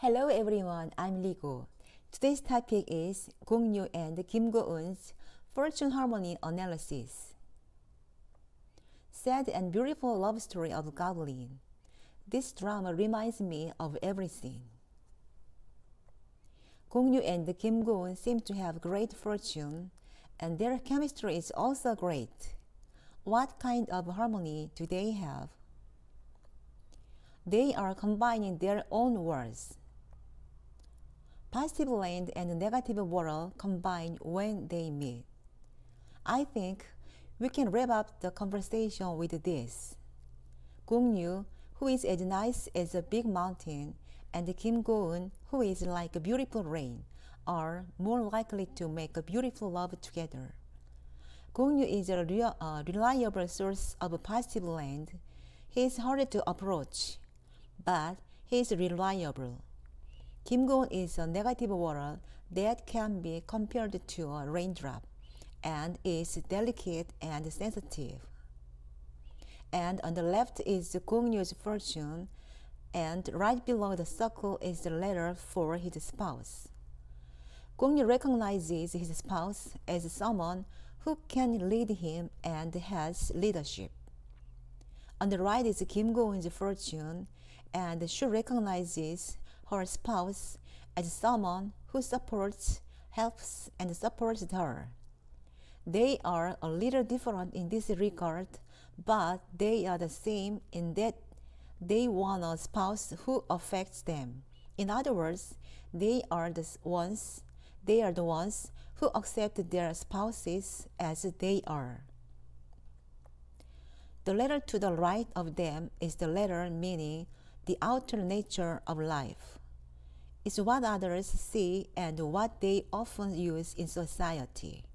Hello everyone, I'm Ligo. Today's topic is Gong Yoo and Kim Go-eun's fortune harmony analysis. Sad and beautiful love story of Go-eun. This drama reminds me of everything. Gong Yoo and Kim Go-eun seem to have great fortune, and their chemistry is also great. What kind of harmony do they have? They are combining their own worlds. Positive land and negative world combine when they meet. I think we can wrap up the conversation with this. Gong Yoo, who is as nice as a big mountain, and Kim Go-eun, who is like a beautiful rain, are more likely to make a beautiful love together. Gong Yoo is a reliable source of positive land. He is hard to approach, but he is reliable. Kim Go-eun is a negative water that can be compared to a raindrop and is delicate and sensitive. And on the left is Gong Yoo's fortune, and right below the circle is the letter for his spouse. Gong Yoo recognizes his spouse as someone who can lead him and has leadership. On the right is Kim Go-eun's fortune, and she recognizes her spouse as someone who supports, helps, and supports her. They are a little different in this regard, but they are the same in that they want a spouse who affects them. In other words, they are the ones who accept their spouses as they are. The letter to the right of them is the letter meaning the outer nature of life. It's what others see and what they often use in society.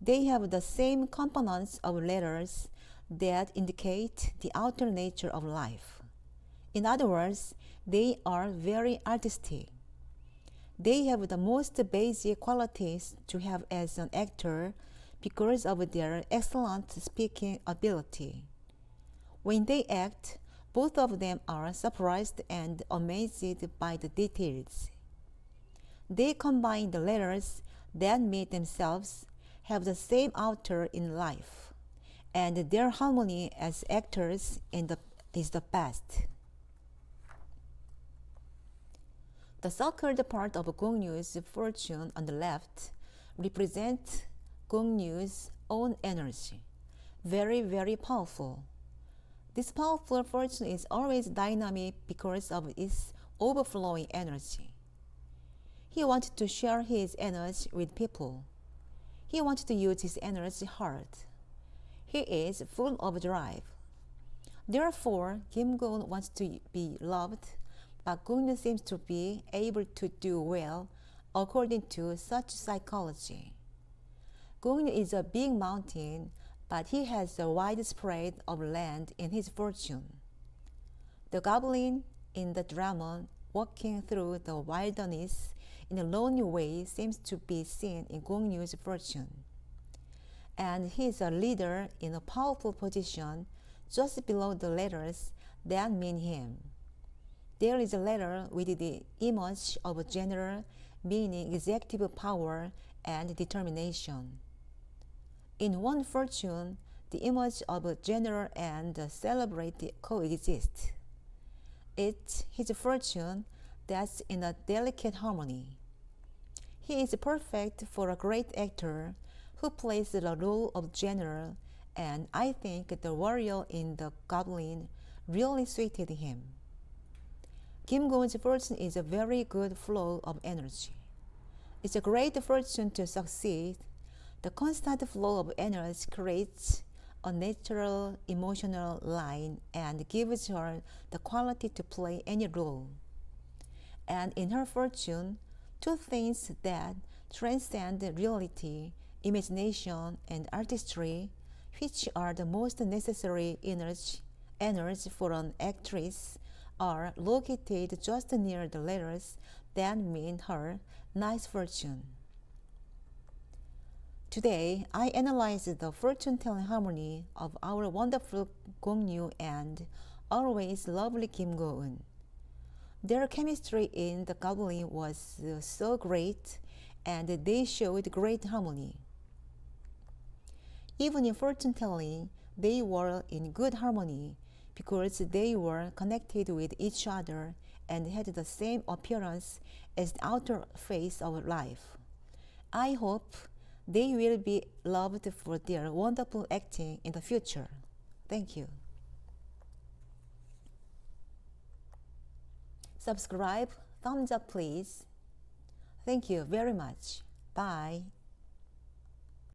They have the same components of letters that indicate the outer nature of life. In other words, they are very artistic. They have the most basic qualities to have as an actor because of their excellent speaking ability. When they act, both of them are surprised and amazed by the details. They combine the letters that meet themselves, have the same outer in life, and their harmony as actors is the best. The circled part of Gong Yoo's fortune on the left represents Gong Yoo's own energy. Very, very powerful. This powerful fortune is always dynamic because of its overflowing energy. He wants to share his energy with people. He wants to use his energy hard. He is full of drive. Therefore, Kim Go-eun wants to be loved, but Gong Yoo seems to be able to do well according to such psychology. Gong Yoo is a big mountain, but he has a wide spread of land in his fortune. The goblin in the drama walking through the wilderness in a lonely way seems to be seen in Gong Yoo's fortune. And he is a leader in a powerful position just below the letters that mean him. There is a letter with the image of a general meaning executive power and determination. In one fortune, the image of a general and a celebrity coexist. It's his fortune that's in a delicate harmony. He is perfect for a great actor who plays the role of general, and I think the warrior in the goblin really suited him. Kim Go-eun's fortune is a very good flow of energy. It's a great fortune to succeed. The constant flow of energy creates a natural emotional line and gives her the quality to play any role. And in her fortune, two things that transcend reality, imagination, and artistry, which are the most necessary energy for an actress, are located just near the letters that mean her nice fortune. Today, I analyzed the fortune-telling harmony of our wonderful Gong Yoo and always lovely Kim Go-eun. Their chemistry in the goblin was so great, and they showed great harmony. Even in fortune telling, they were in good harmony because they were connected with each other and had the same appearance as the outer face of life. I hope they will be loved for their wonderful acting in the future. Thank you. Subscribe, thumbs up please. Thank you very much. Bye.